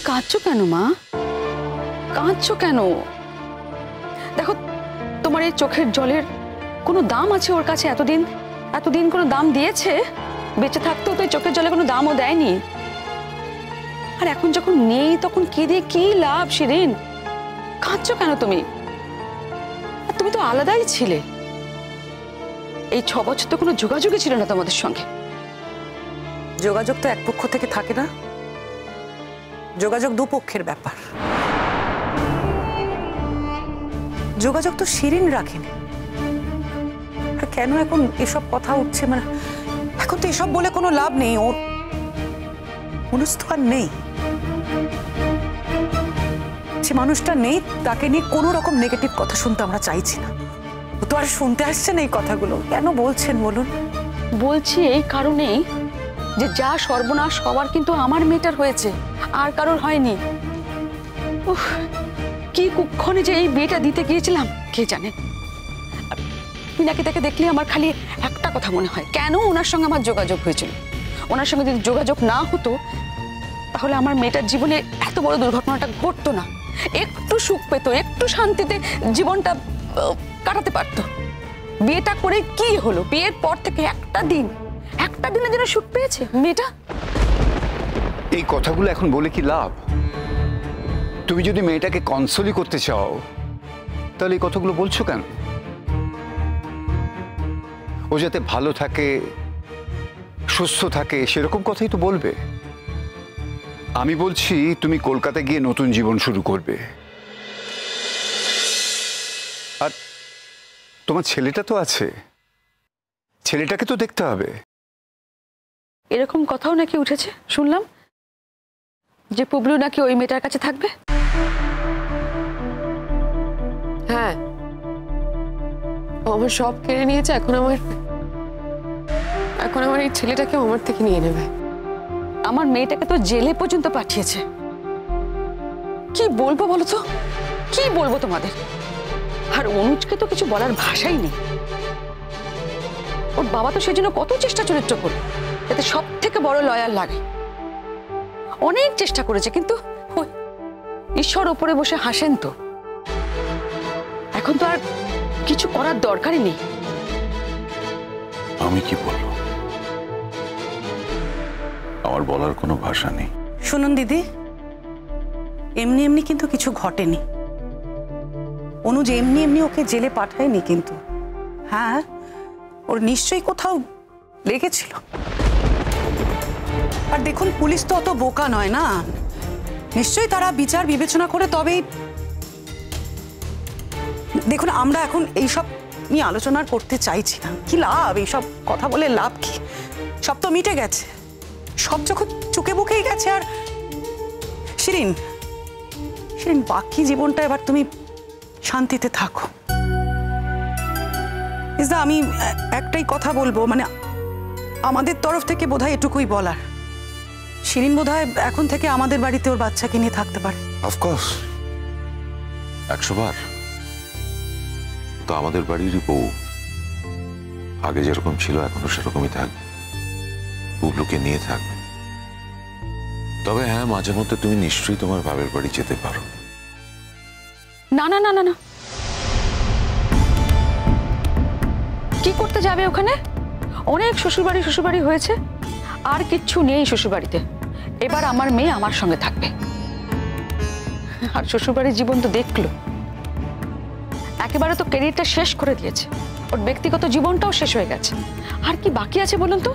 কাঁদছো কেন মা? কাঁদছো কেন? দেখো, তোমার এই চোখের জলের কোনো দাম আছে ওর কাছে? এতদিন এতদিন কোনো দাম দিয়েছে? বেঁচে থাকতেও তো এই চোখের জলে কোনো দামও দেয়নি। আর এখন যখন নেই তখন কেঁদে কি লাভ শিরিন? কাঁদছো কেন তুমি? আর তুমি তো আলাদাই ছিলে। এই 6 বছর তো কোনো যোগাযোগই ছিল না তোমাদের সঙ্গে। যোগাযোগ তো এক পক্ষ থেকে থাকে না, যোগাযোগ দুপক্ষের ব্যাপার। যোগাযোগ তো শিরিন রাখেনি। আর কেন এখন এসব কথা উঠছে? মানে এখন তো এসব বলে কোনো লাভ নেই। অনুজ তো আর নেই, যে মানুষটা নেই তাকে নিয়ে কোনো রকম নেগেটিভ কথা শুনতে আমরা চাইছি না। ও তো আর শুনতে আসছে না এই কথাগুলো। কেন বলছেন বলুন? বলছি এই কারণেই যে যা সর্বনাশ হওয়ার কিন্তু আমার মেয়েটার হয়েছে, আর কারোর হয়নি। উফ, কি কুক্ষণে যে এই বিয়েটা দিতে গিয়েছিলাম কে জানে। পিনাকি তাকে দেখলে আমার খালি একটা কথা মনে হয়, কেন ওনার সঙ্গে আমার যোগাযোগ হয়েছিল। ওনার সঙ্গে যদি যোগাযোগ না হতো তাহলে আমার মেয়েটার জীবনে এত বড় দুর্ঘটনাটা ঘটতো না। একটু সুখ পেত, একটু শান্তিতে জীবনটা কাটাতে পারতো। বিয়েটা করে কি হলো? বিয়ের পর থেকে একটা দিনের জন্য সুখ পেয়েছে মেয়েটা। এই কথাগুলো এখন বলে কি লাভ? তুমি যদি মেয়েটাকে কনসোলই করতে চাও তাহলে এই কথাগুলো বলছো কেন? ও যাতে ভালো থাকে, সুস্থ থাকে, সেরকম কথাই তো বলবে। আমি বলছি তুমি কলকাতা গিয়ে নতুন জীবন শুরু করবে। আর তোমার ছেলেটা তো আছে, ছেলেটাকে তো দেখতে হবে। এরকম কথাও নাকি উঠেছে শুনলাম, যে পুবলু নাকি ওই মেয়েটার কাছে থাকবে। হ্যাঁ, আমার সব কেড়ে নিয়েছে। এখন আমার এই ছেলেটাকে আমার থেকে নিয়ে নেবে। আমার মেয়েটাকে তো জেলে পর্যন্ত পাঠিয়েছে। কি বলবো বলো তো, কি বলবো তোমাদের? আর অনুজকে তো কিছু বলার ভাষাই নেই। ওর বাবা তো সেজন্য কত চেষ্টা চরিত্র করলো যাতে সব থেকে বড় লয়ার লাগে। অনেক চেষ্টা করেছে, কিন্তু ওই ঈশ্বর ওপরে বসে হাসেন তো। এখন তো আর কিছু করার দরকারই নেই। আমি কি বলবো? আমার বলার কোনো ভাষা নেই। শুনুন দিদি, এমনি এমনি কিন্তু কিছু ঘটেনি। অনুজ এমনি এমনি ওকে জেলে পাঠায়নি কিন্তু। হ্যাঁ, ওর নিশ্চয়ই কোথাও লেগেছিল। আর দেখুন, পুলিশ তো অত বোকা নয় না, নিশ্চয়ই তারা বিচার বিবেচনা করে তবেই। দেখুন, আমরা এখন এইসব নিয়ে আলোচনা করতে চাইছি না। কি লাভ এইসব কথা বলে? লাভ কি? সব তো মিটে গেছে, সব যখন চোখে মুখেই গেছে। আর শিরিন, বাকি জীবনটা এবার তুমি শান্তিতে থাকো। আমি একটাই কথা বলবো, মানে আমাদের তরফ থেকে বোধহয় এটুকুই বলার। শিরিন বোধহয় এখন থেকে আমাদের বাড়িতে ওর বাচ্চাকে নিয়ে থাকতে পারে। অফকোর্স, 100 বার। তো আমাদের বাড়িরই বউ, আগে যেরকম ছিল এখনো সেরকমই থাকবে, পুবলুকে নিয়ে থাকবে। তবে হ্যাঁ, মাঝে মধ্যে তুমি নিশ্চয়ই তোমার বাবার বাড়ি যেতে পারো। না না না না না, কি করতে যাবে ওখানে? অনেক শ্বশুরবাড়ি হয়েছে, আর কিচ্ছু নেই শ্বশুরবাড়িতে। এবার আমার মেয়ে আমার সঙ্গে থাকবে। আর শ্বশুরবাড়ির জীবন তো দেখলো, একেবারে তো ক্যারিয়ারটা শেষ করে দিয়েছে। ওর ব্যক্তিগত জীবনটাও শেষ হয়ে গেছে। আর কি বাকি আছে বলুন তো?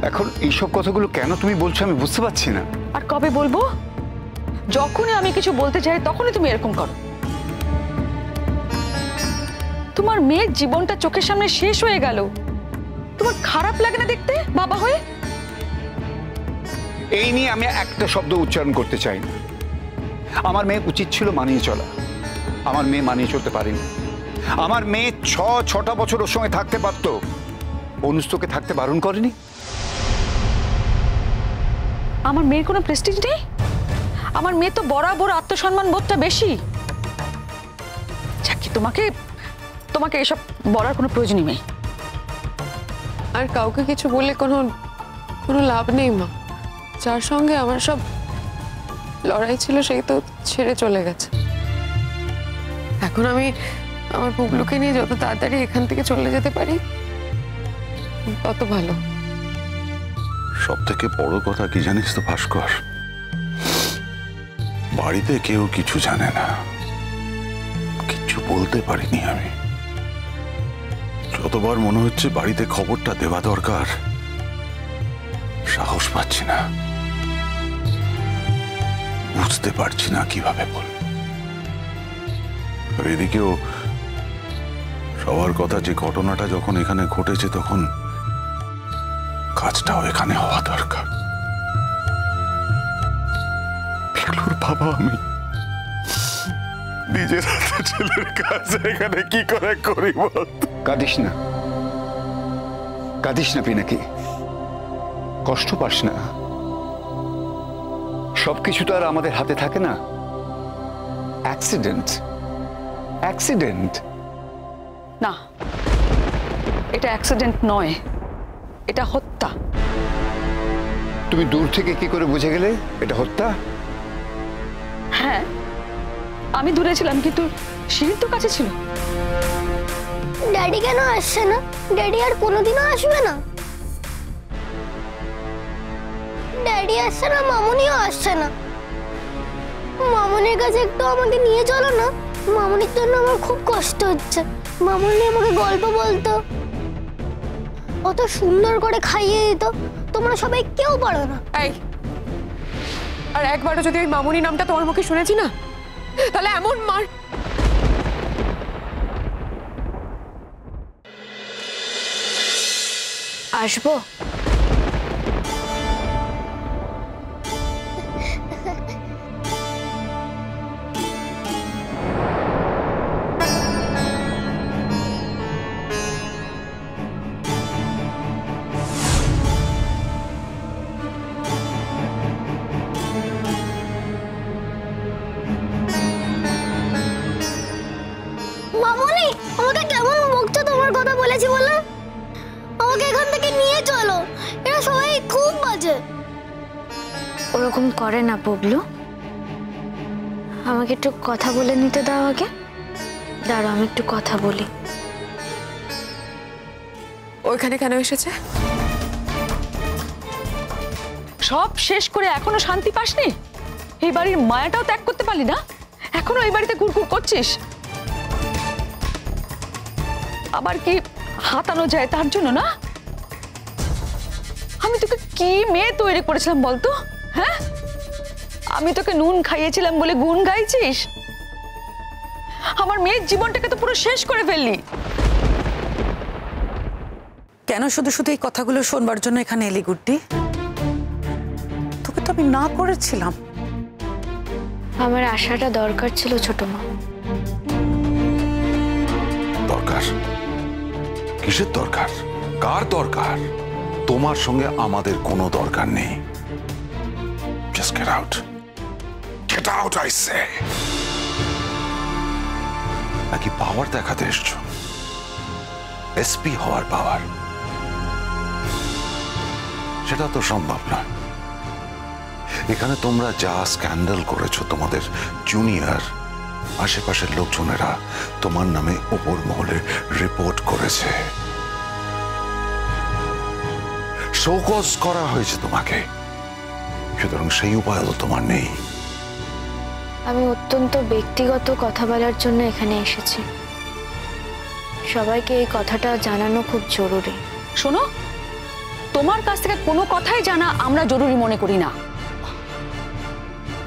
এখন এইসব কথাগুলো কেন তুমি বলছো আমি বুঝতে পারছি না। আর কবে বলবো? যখনই আমি কিছু বলতে চাই তখনই তুমি এরকম করো। তোমার মেয়ের জীবনটা চোখের সামনে শেষ হয়ে গেল, তোমার খারাপ লাগে না দেখতে বাবা হয়ে? এই নিয়ে আমি একটা শব্দ উচ্চারণ করতে চাই না। আমার মেয়ে উচিত ছিল মানিয়ে চলা, আমার মেয়ে মানিয়ে চলতে পারেনি। আমার মেয়ে 6টা বছর ওর সঙ্গে থাকতে পারতো, অনুজ তোকে থাকতে বারণ করেনি। আমার মেয়ের কোনো প্রেস্টিজ নেই? আমার মেয়ে তো বরাবর আত্মসম্মান বোধটা বেশি। চাকি, তোমাকে এসব বলার কোনো প্রয়োজনই নেই। আর কাউকে কিছু বললে কোনো লাভ নেই মা। যার সঙ্গে আমার সব লড়াই ছিল সেই তো ছেড়ে চলে গেছে। এখন আমি আমার পুবলুকে নিয়ে যত তাড়াতাড়ি এখান থেকে চলে যেতে পারি তত ভালো। সব থেকে বড় কথা কি জানিস তো ভাস্কর, বাড়িতে কেউ কিছু জানে না, কিছু বলতে পারিনি আমি। যতবার মনে হচ্ছে বাড়িতে খবরটা দেওয়া দরকার, সাহস পাচ্ছি না, বুঝতে পারছি না কিভাবে বল। আর এদিকেও সবার কথা, যে ঘটনাটা যখন এখানে ঘটেছে তখন কাজটাও এখানে হওয়া দরকার। পিকলুর বাবা আমি, নিজের হাতে ছেলের কাজ এখানে কি করে করি বল? কাঁদিস না, কাঁদিস না পিনাকি, কষ্ট পাস না। সবকিছু তো আর আমাদের হাতে থাকে না। Accident, accident. না, এটা অ্যাক্সিডেন্ট নয়, এটা হত্যা। তুমি দূর থেকে কি করে বুঝে গেলে এটা হত্যা? হ্যাঁ, আমি দূরে ছিলাম কিন্তু শিরিন তো কাছে ছিল। ড্যাডি কেন আসছে না? ড্যাডি আর কোনোদিনও আসবে না। ড্যাডি আসছে না, মামুনিও আসছে না। মামুনির কাছে একটু আমাকে নিয়ে চলো না। মামুনির জন্য আমার খুব কষ্ট হচ্ছে। মামুনি আমাকে গল্প বলতো, কত সুন্দর করে খাইয়ে দিত। তোমরা সবাই কেউ পারো না। এই, আর একবারও যদি ওই মামুনি নামটা তোমার মুখে শুনেছি না, তাহলে এমন মার। আসবো? মামুনি, আমাকে কেমন বকছো? তোমার কথা বলেছি বলে আমাকে এখান থেকে নিয়ে চলো। এরা সবাই খুব বাজে। ওরকম করে না পুবলু, আমাকে একটু কথা বলে নিতে দাও আগে। দাঁড়াও, আমি একটু কথা বলি। ওইখানে কেন এসেছে? সব শেষ করে এখনো শান্তি পাসনি? এই বাড়ির মায়াটাও ত্যাগ করতে পারলি না? এখনো এই বাড়িতে ঘুরঘুর করছিস? আবার কি হাতানো যায় তার জন্য না? আমি তোকে কি মেয়ে তৈরি করেছিলাম বলতো? হ্যাঁ, আমি তোকে নুন খাইয়েছিলাম বলে গুণ গাইছিস? আমার মেয়ের জীবনটাকে তো পুরো শেষ করে ফেললি। কেন শুধু শুধু এই কথাগুলো শোনবার জন্য এখানে এলি গুড্ডি? তোকে তো আমি না করেছিলাম। আমার আশাটা দরকার ছিল ছোট মা। দরকার? কিসের দরকার? কার দরকার? তোমার সঙ্গে আমাদের কোনো দরকার নেই। Just get out. Get out, I say. নাকি পাওয়ার দেখাতে এসছো? এসপি হওয়ার পাওয়ার? সেটা তো সম্ভব নয়। এখানে তোমরা যা স্ক্যান্ডাল করেছো, তোমাদের জুনিয়র আশেপাশের লোকজনেরা তোমার নামে উপর মহলে রিপোর্ট করেছে, শোকজ করা হয়েছে তোমাকে। সুতরাং সেই উপায় তো তোমার নেই। আমি অত্যন্ত ব্যক্তিগত কথা বলার জন্য এখানে এসেছি। সবাইকে এই কথাটা জানানো খুব জরুরি। শোনো, তোমার কাছ থেকে কোনো কথাই জানা আমরা জরুরি মনে করি না।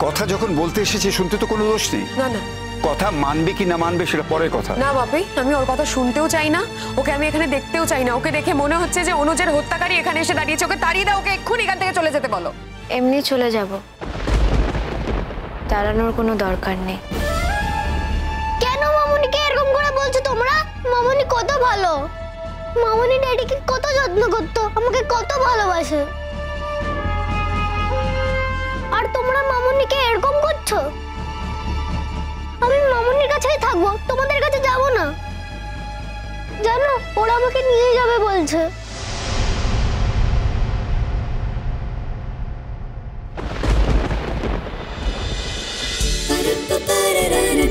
কথা যখন বলতে এসেছি, শুনতে তো কোনো দোষ নেই। না না কথা মানবে কি না মানবে সেটা পরের কথা। না বাপি, আমি ওর কথা শুনতেও চাই না, ওকে আমি এখানে দেখতেও চাই না। ওকে দেখে মনে হচ্ছে যে অনুজের হত্যাকারী এখানে এসে দাঁড়িয়েছে। ওকে তাড়িয়ে দাও, ওকে এক্ষুনি এখান থেকে চলে যেতে বলো। এমনি চলে যাব, দাঁড়ানোর কোনো দরকার নেই। কেন মামুনিকে এরকম করে বলছো তোমরা? মামুনি কত ভালো। মামুনি ড্যাডিকে কত যত্ন করতো, আমাকে কত ভালোবাসে। আর তোমরা মামুনিকে এরকম করছো? আমি মামুনির কাছেই থাকবো, তোমাদের কাছে যাব না। জানো, ওরা আমাকে নিয়ে যাবে বলছে।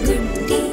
Gutti.